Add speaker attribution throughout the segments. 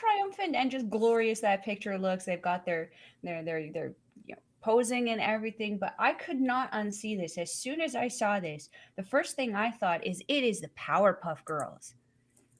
Speaker 1: triumphant and just glorious that picture looks. They've got their posing and everything, but I could not unsee this. As soon as I saw this, the first thing I thought is it is the Powerpuff Girls.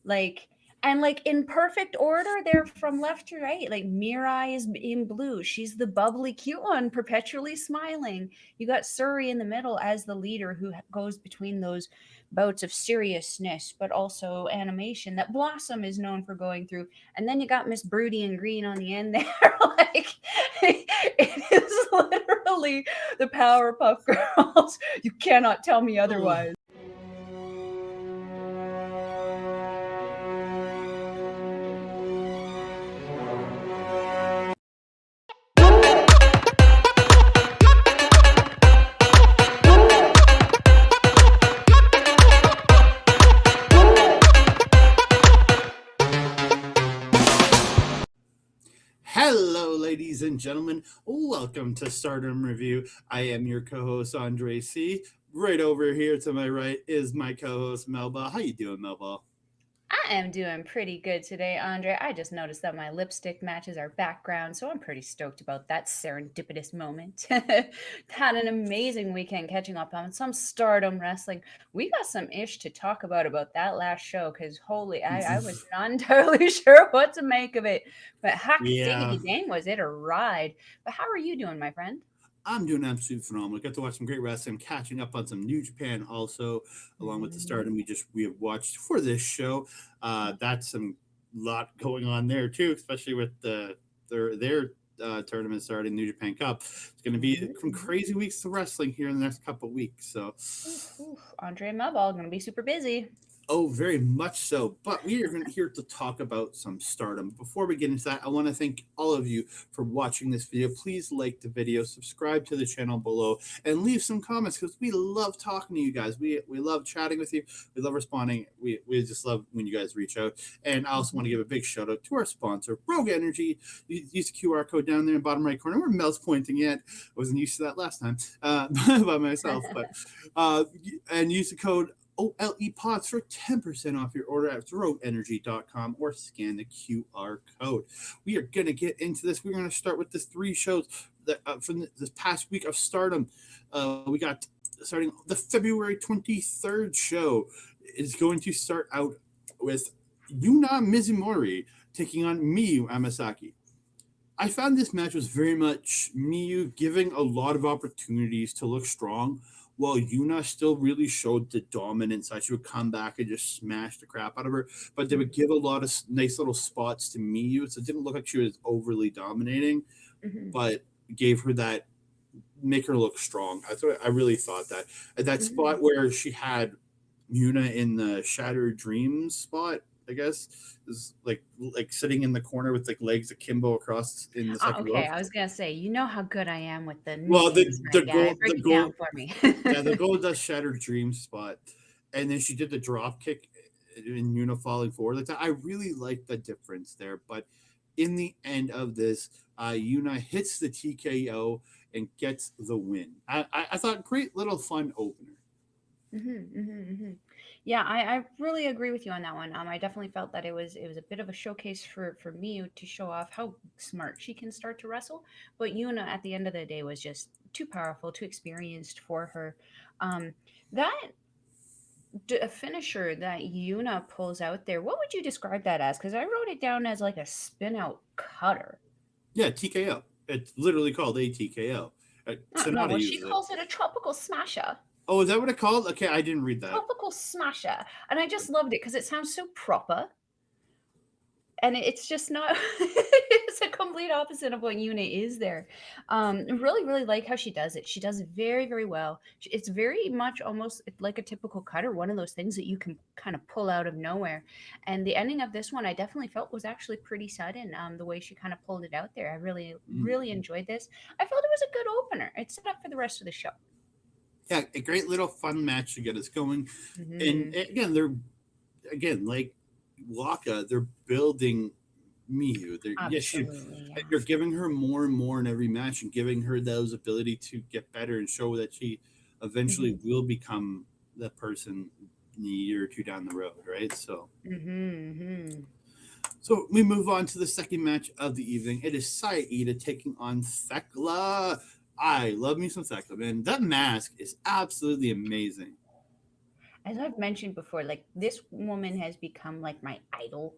Speaker 1: Like and like in perfect order, they're from left to right. Like Mirai is in blue. She's the bubbly cute one, perpetually smiling. You got Suri in the middle as the leader who goes between those bouts of seriousness but also animation that Blossom is known for going through. And then you got Miss Broody in green on the end there. Like it is literally the Powerpuff Girls. You cannot tell me otherwise.
Speaker 2: Hello, ladies and gentlemen. Welcome to Stardom Review. I am your co-host Andre C. Right over here to my right is my co-host Melball. How you doing, Melball?
Speaker 1: I am doing pretty good today, Andre. I just noticed that my lipstick matches our background, so I'm pretty stoked about that serendipitous moment. Had an amazing weekend catching up on some Stardom Wrestling. We got some ish to talk about that last show because holy, I was not entirely sure what to make of it. But heck,
Speaker 2: Yeah,
Speaker 1: diggity dang, was it a ride? But how are you doing, my friend?
Speaker 2: I'm doing absolutely phenomenal. Got to watch some great wrestling, catching up on some New Japan also, along with the Stardom we have watched for this show. That's some lot going on there too, especially with their tournament starting New Japan Cup. It's going to be some
Speaker 1: Mhm.
Speaker 2: crazy weeks of wrestling here in the next couple of weeks. So
Speaker 1: Oof, oof. Andre and Melball gonna be super busy.
Speaker 2: Oh, very much so. But we are here to talk about some stardom. Before we get into that, I want to thank all of you for watching this video. Please like the video, subscribe to the channel below, and leave some comments because we love talking to you guys. We love chatting with you. We love responding. We just love when you guys reach out. And I also want to give a big shout out to our sponsor, Rogue Energy. Use the QR code down there in the bottom right corner where Mel's pointing at. I wasn't used to that last time by myself, but and use the code OLE Pods for 10% off your order at throwenergy.com or scan the QR code. We are going to get into this. We're going to start with the three shows that from this past week of Stardom. We got starting the February 23rd show is going to start out with Yuna Mizumori taking on Miyu Amasaki. I found this match was very much Miyu giving a lot of opportunities to look strong, while Yuna still really showed the dominance side. She would come back and just smash the crap out of her, but they would give a lot of nice little spots to Miyu, so it didn't look like she was overly dominating,
Speaker 1: Mhm.
Speaker 2: but gave her that make her look strong. I really thought that spot
Speaker 1: Mhm.
Speaker 2: where she had Yuna in the Shattered Dreams spot, I guess, is like sitting in the corner with like legs akimbo across in the second
Speaker 1: Okay,
Speaker 2: row.
Speaker 1: I was gonna say, you know how good I am with the
Speaker 2: Well,
Speaker 1: nicknames, my guy.
Speaker 2: the
Speaker 1: Break it down
Speaker 2: goal,
Speaker 1: for me.
Speaker 2: yeah, the goal does Shattered Dreams spot, and then she did the drop kick in Yuna falling forward. Like that. I really like the difference there, but in the end of this, Yuna hits the TKO and gets the win. I thought great little fun opener.
Speaker 1: Yeah, I really agree with you on that one. I definitely felt that it was a bit of a showcase for Miyu to show off how smart she can start to wrestle, but Yuna at the end of the day was just too powerful, too experienced for her. Um, that finisher that Yuna pulls out there, what would you describe that as? Because I wrote it down as like a spin out cutter.
Speaker 2: Yeah, TKO. It's literally called a TKO.
Speaker 1: Oh, no,
Speaker 2: Sonata
Speaker 1: well, she
Speaker 2: uses it.
Speaker 1: calls it a tropical smasher.
Speaker 2: Oh, is that what it called? Okay, I didn't read that.
Speaker 1: Tropical smasher. And I just loved it because it sounds so proper. And it's just not it's a complete opposite of what Yuna is there. Really like how she does it. She does it very, very well. It's very much almost like a typical cutter, one of those things that you can kind of pull out of nowhere. And the ending of this one, I definitely felt was actually pretty sudden. The way she kind of pulled it out there, I really,
Speaker 2: Mm.
Speaker 1: really enjoyed this. I felt it was a good opener. It's set up for the rest of the show.
Speaker 2: Yeah, a great little fun match to get us going. And
Speaker 1: Hmm.
Speaker 2: again, they're again like Waka, they're building Miyu. They're yes,
Speaker 1: Absolutely, yeah.
Speaker 2: you're giving her more and more in every match, and giving her those ability to get better and show that she eventually
Speaker 1: Hmm.
Speaker 2: will become that person in a year or two down the road, right? So
Speaker 1: Hmm.
Speaker 2: So we move on to the second match of the evening. It is Saya Iida taking on Thekla. I love me some Thekla, man. That mask is absolutely amazing.
Speaker 1: As I've mentioned before, like this woman has become like my idol.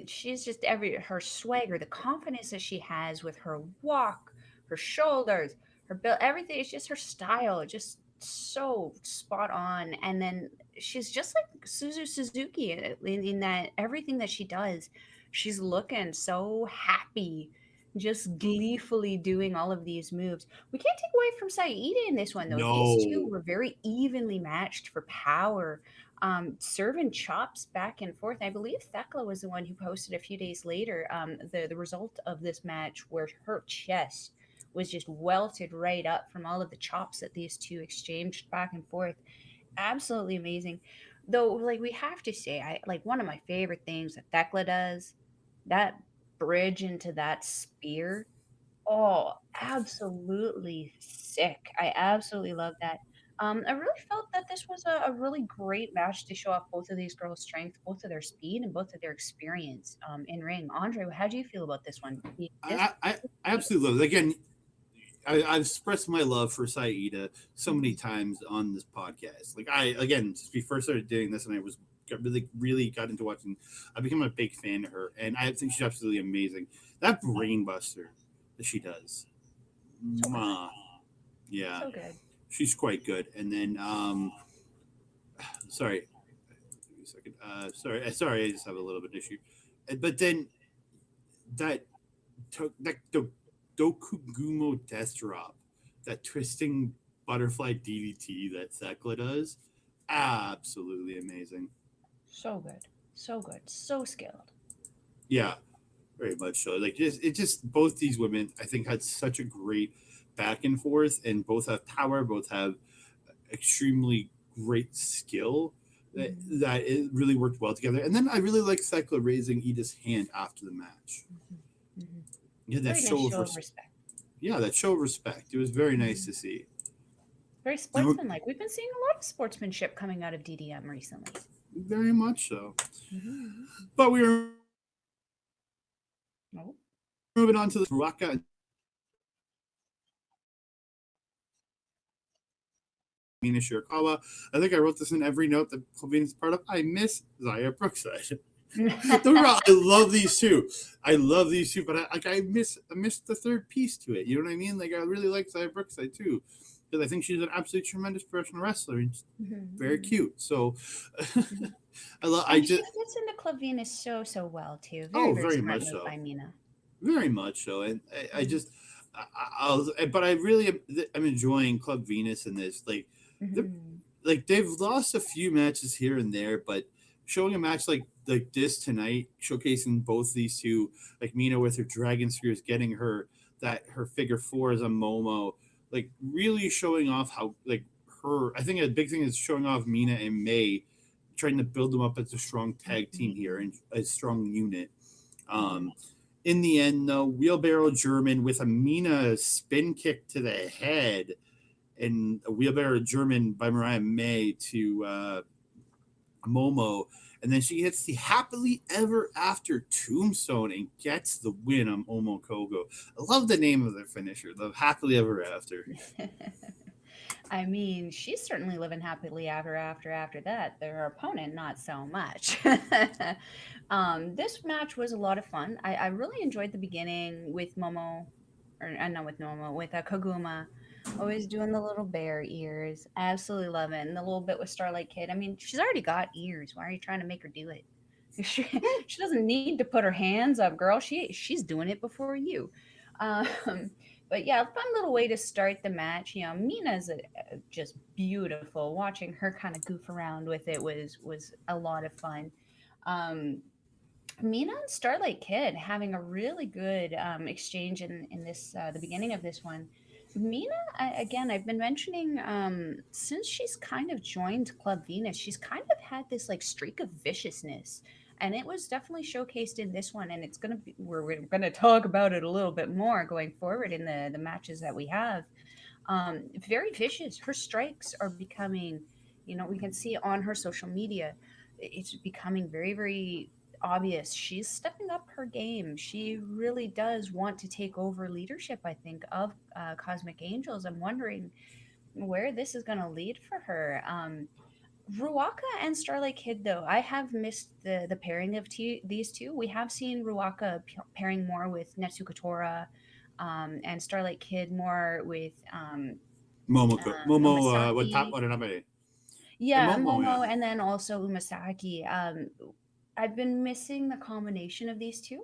Speaker 1: She's just her swagger, the confidence that she has with her walk, her shoulders, her build, everything. It's just her style, just so spot on. And then she's just like Suzuki in that everything that she does, she's looking so happy, just gleefully doing all of these moves. We can't take away from Saida in this one, though. These two
Speaker 2: No.
Speaker 1: were very evenly matched for power, serving chops back and forth. I believe Thekla was the one who posted a few days later the result of this match, where her chest was just welted right up from all of the chops that these two exchanged back and forth. Absolutely amazing. Though, like we have to say, I like one of my favorite things that Thekla does, that bridge into that spear. Oh, absolutely sick. I absolutely love that. I really felt that this was a really great match to show off both of these girls' strength, both of their speed, and both of their experience in ring. Andre, how do you feel about this one? This
Speaker 2: I absolutely love it. Again, I've expressed my love for Saida so many
Speaker 1: Mhm.
Speaker 2: times on this podcast. Like I again, since we first started doing this, and I was really got into watching. I became a big fan of her, and I think she's absolutely amazing. That brain buster that she does,
Speaker 1: So good,
Speaker 2: mwah, yeah,
Speaker 1: so good.
Speaker 2: she's quite good. And then, sorry, give me a second. Sorry, I just have a little bit issue. But then that that the Dokugumo death drop, that twisting butterfly DDT that Thekla does, absolutely amazing.
Speaker 1: So good, so good, so skilled.
Speaker 2: Yeah, very much so. Like just both these women, I think, had such a great back and forth, and both have power, both have extremely great skill.
Speaker 1: Hmm.
Speaker 2: That it really worked well together. And then I really like Thekla raising Ida's hand after the match.
Speaker 1: Hmm. Hmm.
Speaker 2: Yeah, that
Speaker 1: Very nice
Speaker 2: show of
Speaker 1: show of respect.
Speaker 2: yeah, that show of respect. It was very nice
Speaker 1: Hmm.
Speaker 2: to see.
Speaker 1: Very
Speaker 2: And
Speaker 1: sportsmanlike. We've been seeing a lot of sportsmanship coming out of DDM recently.
Speaker 2: very much so.
Speaker 1: Hmm.
Speaker 2: But we were moving on to the
Speaker 1: Oh.
Speaker 2: Ruaka and Mina Shirakawa. I think I wrote this in every note that Clavina's part of. I miss Zaya Brookside. I love these two. I love these two, but I miss the third piece to it. You know what I mean? Like I really like Zaya Brookside too, because I think she's an absolutely tremendous professional wrestler and very
Speaker 1: Mhm,
Speaker 2: cute. So
Speaker 1: mhm.
Speaker 2: I
Speaker 1: And she
Speaker 2: just
Speaker 1: fits into Clavinus so, so well, too. Very,
Speaker 2: oh
Speaker 1: very
Speaker 2: very
Speaker 1: smart
Speaker 2: much
Speaker 1: move
Speaker 2: so.
Speaker 1: by Mina.
Speaker 2: Very much so, and I
Speaker 1: Mhm,
Speaker 2: just, but I really am enjoying Club Venus in this. They're,
Speaker 1: mhm,
Speaker 2: they've lost a few matches here and there, but showing a match like this tonight, showcasing both these two, like Mina with her dragon spears, getting her figure fours on Momo, like really showing off how like her. I think a big thing is showing off Mina and May, trying to build them up as a strong tag team
Speaker 1: mhm,
Speaker 2: here and a strong unit.
Speaker 1: mhm.
Speaker 2: Um, in the end, though, wheelbarrow German with a Mina spin kick to the head and a wheelbarrow German by Mariah May to Momo. And then she hits the happily ever after tombstone and gets the win on Momo Kogo. I love the name of their finisher, the happily ever after.
Speaker 1: I mean, she's certainly living happily after that. Their opponent, not so much. This match was a lot of fun. I really enjoyed the beginning with Momo, or not with Momo, with Koguma. Always doing the little bear ears. Absolutely love it. And the little bit with Starlight Kid. I mean, she's already got ears. Why are you trying to make her do it? She doesn't need to put her hands up, girl. She's doing it before you. Um, but yeah, fun little way to start the match. Mina's just beautiful. Watching her kind of goof around with it was a lot of fun. Um, Mina and Starlight Kid having a really good exchange in this the beginning of this one. Mina, again, I've been mentioning since she's kind of joined Club Venus, she's kind of had this like streak of viciousness, and it was definitely showcased in this one. And it's gonna be we're gonna talk about it a little bit more going forward in the matches that we have. Very vicious. Her strikes are becoming, we can see on her social media, it's becoming very, very obvious she's stepping up her game. She really does want to take over leadership, I think, of Cosmic Angels. I'm wondering where this is going to lead for her. Ruaka and Starlight Kid, though, I have missed the pairing of these two. We have seen Ruaka pairing more with Natsuko Tora, and Starlight Kid more with
Speaker 2: Momo,
Speaker 1: Amasaki.
Speaker 2: Watanabe. And
Speaker 1: Yeah,
Speaker 2: Momo, yeah.
Speaker 1: Momo, and then also Umasaki. I've been missing the combination of these two.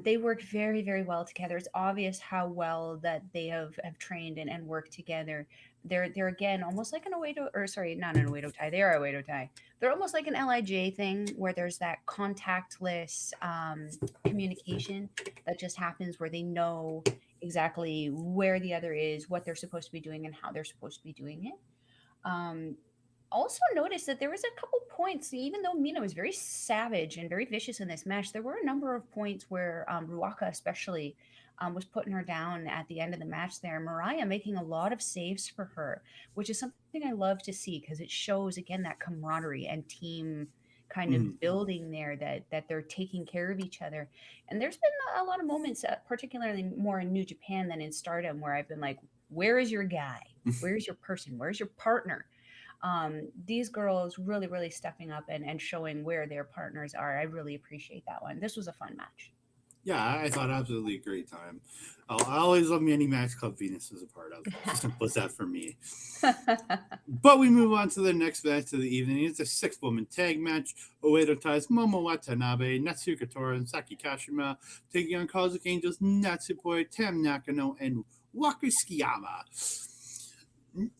Speaker 1: They work very, very well together. It's obvious how well that they have trained and worked together. They're again almost like an Oedo, or sorry, not an Oedo tie. They are Oedo tie. They're almost like an Lij thing where there's that contactless communication that just happens where they know exactly where the other is, what they're supposed to be doing, and how they're supposed to be doing it. Um, Also noticed that there was a couple points, even though Mina was very savage and very vicious in this match, there were a number of points where Ruaka especially was putting her down at the end of the match there. Mariah making a lot of saves for her, which is something I love to see because it shows again that camaraderie and team kind
Speaker 2: Mhm.
Speaker 1: of building there, that they're taking care of each other. And there's been a lot of moments, particularly more in New Japan than in Stardom, where I've been like, where is your guy? Where's your person? Where's your partner? These girls really, really stepping up and showing where their partners are. I really appreciate that one. This was a fun match.
Speaker 2: Yeah, I thought absolutely a great time. I always love me any match Club Venus is a part of. It's as simple as that for me. But we move on to the next match of the evening. It's a 6-woman tag match. Oedo Tai's Momo Watanabe, Natsuko Tora, and Saki Kashima taking on Cosmic Angels, Natsupoi, Tam Nakano, and Waka Tsukiyama.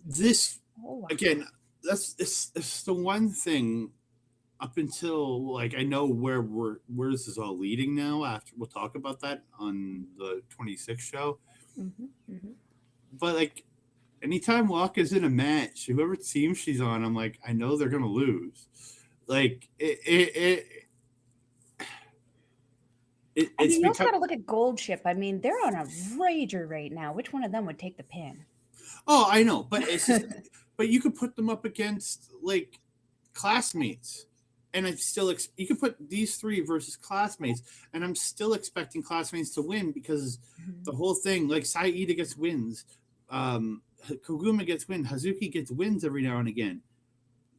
Speaker 2: This,
Speaker 1: Oh, wow.
Speaker 2: again, it's the one thing up until like I know where this is all leading now. After we'll talk about that on the 26th show.
Speaker 1: Hmm, hmm.
Speaker 2: But like anytime Waka's in a match, whoever team she's on, I'm like, I know they're gonna lose. Like
Speaker 1: I
Speaker 2: it's
Speaker 1: mean, you also
Speaker 2: become.
Speaker 1: got to look at Gold Ship. I mean, they're on a rager right now. Which one of them would take the pin?
Speaker 2: Oh, I know, but it's just. But you could put them up against like classmates, and I'm still. You could put these three versus classmates, and I'm still expecting classmates to win because
Speaker 1: Hmm,
Speaker 2: the whole thing, like Saya Iida gets wins, Koguma gets wins, Hazuki gets wins every now and again.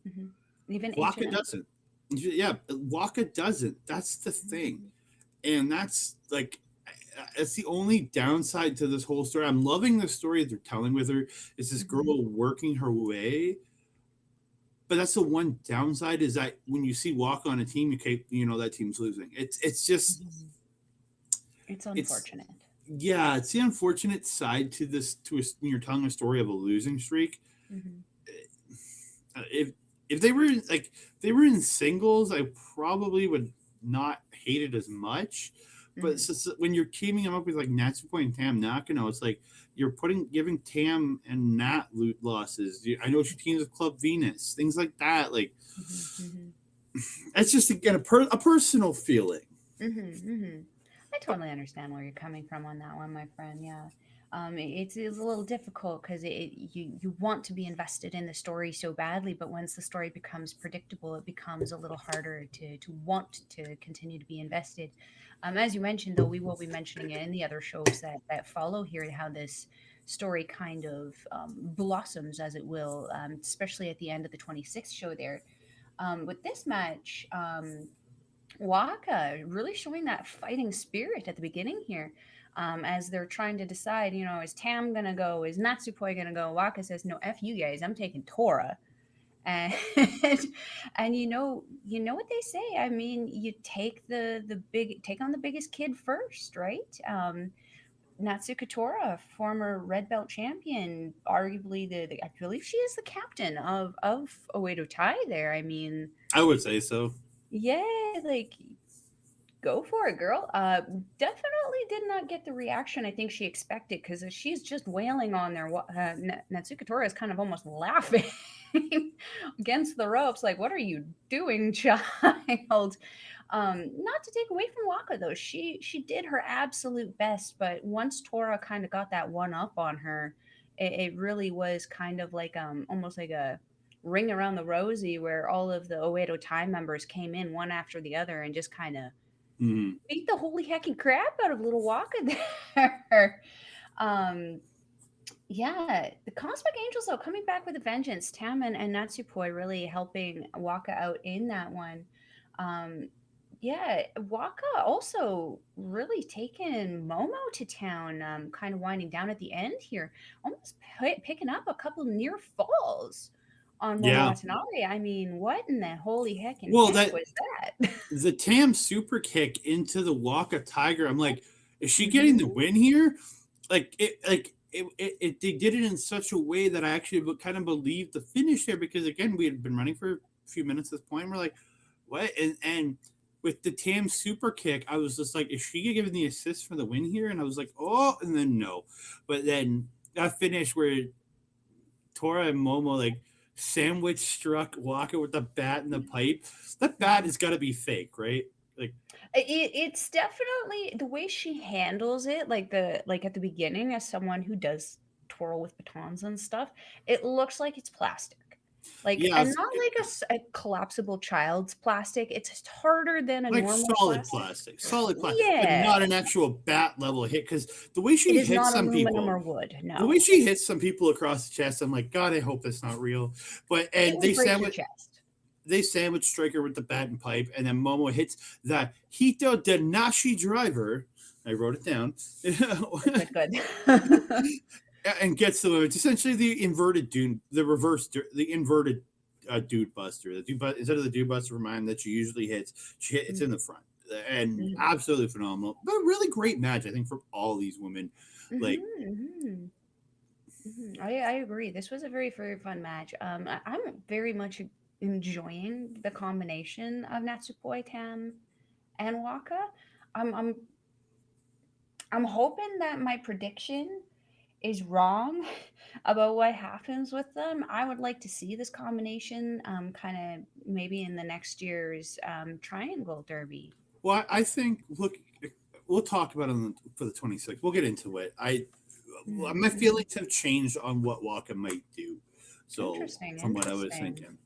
Speaker 1: hmm. Even
Speaker 2: Waka
Speaker 1: H&M.
Speaker 2: doesn't. Yeah, Waka doesn't. That's the thing,
Speaker 1: Hmm,
Speaker 2: and that's like it's the only downside to this whole story. I'm loving the story they're telling with her. Is this girl
Speaker 1: hmm,
Speaker 2: working her way? But that's the one downside is that when you see Waka on a team, you know that team's losing. It's just
Speaker 1: hmm. It's
Speaker 2: it's
Speaker 1: unfortunate.
Speaker 2: yeah, it's the unfortunate side to this when you're telling a story of a losing streak.
Speaker 1: Hmm,
Speaker 2: If they were like they were in singles, I probably would not hate it as much. But
Speaker 1: hmm.
Speaker 2: when you're teaming them up with like Natsuko and Tam Nakano, it's like you're giving Tam and Nat loot losses. I know she teams with Club Venus, things like that. Like
Speaker 1: Hmm, hmm.
Speaker 2: that's just again a personal feeling.
Speaker 1: Mhm, mhm. I
Speaker 2: But
Speaker 1: totally understand where you're coming from on that one, my friend. Yeah, it's a little difficult because you want to be invested in the story so badly, but once the story becomes predictable, it becomes a little harder to want to continue to be invested. As you mentioned, though, we will be mentioning it in the other shows that follow here, how this story kind of blossoms, as it will, especially at the end of the 26th show there. With this match, Waka really showing that fighting spirit at the beginning here. As they're trying to decide, is Tam gonna go? Is Natsupoi gonna go? Waka says, "No, f you guys. I'm taking Tora." And and you know what they say. I mean, you take on the biggest kid first, right? Natsuko Tora, former red belt champion, arguably I believe she is the captain of Oedo Tai. There, I mean,
Speaker 2: I would say so.
Speaker 1: yeah, like go for it, girl. Definitely did not get the reaction I think she expected because she's just wailing on there. Natsuko Tora is kind of almost laughing against the ropes, like, "What are you doing, child?" Not to take away from Waka though, she did her absolute best, but once Tora kind of got that one up on her, it really was kind of like almost like a ring around the rosy where all of the Oedo Tai members came in one after the other and just kind of
Speaker 2: Mhm.
Speaker 1: beat the holy hecking crap out of little Waka there. um, yeah, the Cosmic Angels though coming back with a vengeance. Tam and Natsupoi really helping Waka out in that one. Um, yeah, Waka also really taking Momo to town, kind of winding down at the end here, almost picking up a couple near falls on Momo
Speaker 2: Yeah.
Speaker 1: Watanabe. I mean, what in the holy heckin'
Speaker 2: Well,
Speaker 1: heck
Speaker 2: that
Speaker 1: was that?
Speaker 2: the Tam super kick into the Waka Tiger. I'm like, is she getting the
Speaker 1: Hmm.
Speaker 2: win here? They did it in such a way that I actually kind of believed the finish there because again we had been running for a few minutes at this point. And we're like, what? And with the Tam super kick, I was just like, is she giving the assist for the win here? And I was like, oh, and then no, but then that finish where Tora and Momo like sandwich struck Waka with the bat and the pipe. That bat has got to be fake, right? Like,
Speaker 1: It's definitely the way she handles it, like at the beginning, as someone who does twirl with batons and stuff. It looks like it's plastic, like,
Speaker 2: yeah,
Speaker 1: and not like a collapsible child's plastic. It's just harder than a
Speaker 2: like
Speaker 1: normal plastic.
Speaker 2: solid plastic, but
Speaker 1: Yeah,
Speaker 2: not an actual bat level hit. Because the way
Speaker 1: it
Speaker 2: she
Speaker 1: is
Speaker 2: hits
Speaker 1: not
Speaker 2: some
Speaker 1: aluminum
Speaker 2: people,
Speaker 1: or wood.
Speaker 2: the way
Speaker 1: No,
Speaker 2: she hits some people across the chest, I'm like, God, I hope that's not real. But
Speaker 1: it
Speaker 2: and
Speaker 1: will break your chest.
Speaker 2: they sandwich striker with the bat and pipe, and then Momo hits that Hito Denashi driver. I wrote it down.
Speaker 1: Good, good, good.
Speaker 2: And gets the it's essentially the inverted dude, the reverse, the inverted dude buster. The dude, instead of the dude buster from mine that she usually hits, it's in the front, and
Speaker 1: Mhm,
Speaker 2: absolutely phenomenal. But a really great match, I think, from all these women.
Speaker 1: mhm,
Speaker 2: Like,
Speaker 1: mhm, mhm. I agree. This was a very, very fun match. I'm very much enjoying the combination of Natsupoi, Tam, and Waka. I'm I'm I'm hoping that my prediction is wrong about what happens with them. I would like to see this combination kind of maybe in the next year's Triangle Derby.
Speaker 2: well, I think look, we'll talk about it for the 26th. We'll get into it. My
Speaker 1: Mm-hmm.
Speaker 2: feelings have changed on what Waka might do. So
Speaker 1: Interesting,
Speaker 2: from what I was
Speaker 1: interesting.
Speaker 2: thinking.